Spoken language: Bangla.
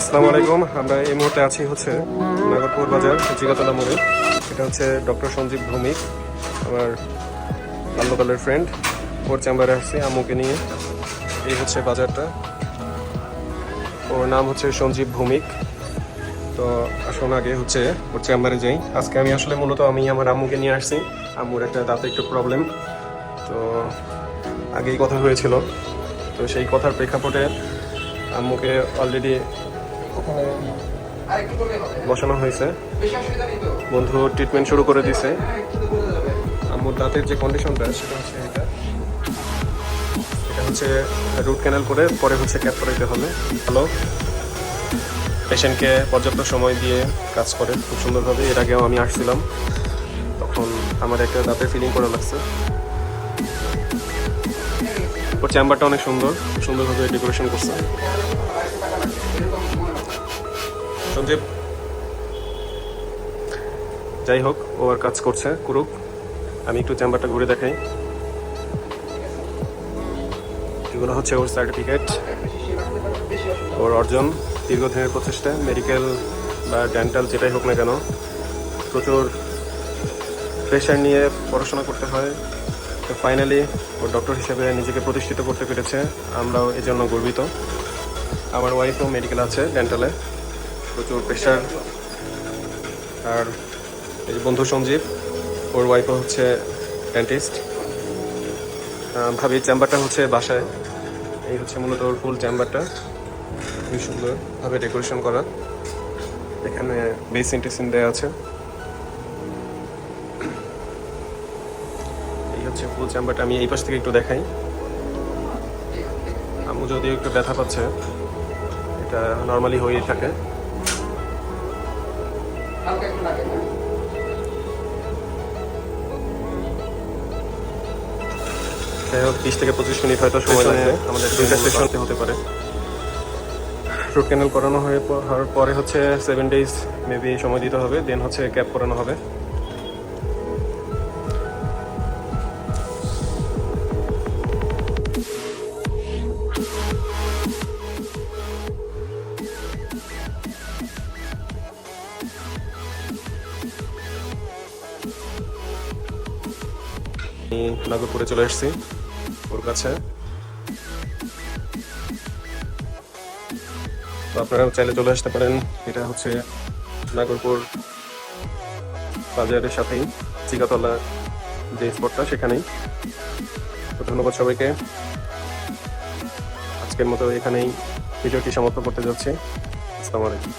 আসসালামু আলাইকুম। আমরা এই মুহূর্তে আছি হচ্ছে নাগরপুর বাজার জিগাতলা মোড়ে। এটা হচ্ছে ডক্টর সঞ্জীব ভৌমিক, আমার বাল্যকালের ফ্রেন্ড। ওর চেম্বারে আসছি আম্মুকে নিয়ে। এই হচ্ছে বাজারটা। ওর নাম হচ্ছে সঞ্জীব ভৌমিক। তো আসুন আগে হচ্ছে ওর চেম্বারে যাই। আজকে আমি আসলে মূলত আমার আম্মুকে নিয়ে আসছি। আম্মুর একটা দাঁতে একটু প্রবলেম, তো আগেই কথা হয়েছিল। তো সেই কথার প্রেক্ষাপটে আম্মুকে অলরেডি ওখানে বসানো হয়েছে। বন্ধু ট্রিটমেন্ট শুরু করে দিছে। আম্মুর দাঁতের যে কন্ডিশনটা সেটা হচ্ছে এটা হচ্ছে রুট ক্যানাল করে পরে হচ্ছে ক্যাপ করাইতে হবে। ভালো পেশেন্টকে পর্যাপ্ত সময় দিয়ে কাজ করে খুব সুন্দরভাবে। এর আগেও আমি আসছিলাম, তখন আমার একটা দাঁতের ফিলিং করা লাগছে। ওর চেম্বারটা অনেক সুন্দর, খুব সুন্দরভাবে ডেকোরেশন করছে সঞ্জীব। যাই হোক, ও আর কাজ করছে করুক। আমি একটু চেম্বারটা ঘুরে দেখাই। এগুলো হচ্ছে ওর সার্টিফিকেট, ওর অর্জন, দীর্ঘদিনের প্রচেষ্টা। মেডিকেল বা ডেন্টাল যেটাই হোক না কেন, প্রচুর প্রেশার নিয়ে পড়াশোনা করতে হয়। তো ফাইনালি ওর ডক্টর হিসেবে নিজেকে প্রতিষ্ঠিত করতে পেরেছে, আমরাও এই জন্য গর্বিত। আমার ওয়াইফও মেডিকেল আছে, ডেন্টালে, প্রচুর প্রেশার। আর এই যে বন্ধু সঞ্জীব, ওর ওয়াইফও হচ্ছে ডেন্টিস্ট। ভাবি চেম্বারটা হচ্ছে বাসায়। এই হচ্ছে মূলত ওর ফুল চেম্বারটা, খুবই সুন্দরভাবে ডেকোরেশন করা। এখানে বেসিন টেসিন দেওয়া আছে। এই হচ্ছে ফুল চেম্বারটা। আমি এই পাশ থেকে একটু দেখাই। আম্মু যদিও একটু ব্যথা পাচ্ছে, এটা নর্মালি হয়েই থাকে। যাই হোক, 20 থেকে 25 মিনিট হয়তো সময় লাগবে। আমাদের 2টা সেশন হতে পারে। রুট ক্যানাল করানো হওয়ার পরে হচ্ছে 7 days মেবি সময় দিতে হবে, দেন হচ্ছে ক্যাপ করানো হবে। আমি নাগরপুরে চলে এসেছি ওর কাছে। তো আপনারা চাইলে চলে আসতে পারেন। এটা হচ্ছে নাগরপুর বাজারের সাথেই চিকাতলা যে স্পটটা, সেখানেই। তো ধন্যবাদ সবাইকে। আজকের মতো এখানেই ভিডিওটি সমাপ্ত করতে যাচ্ছি। আসসালামু আলাইকুম।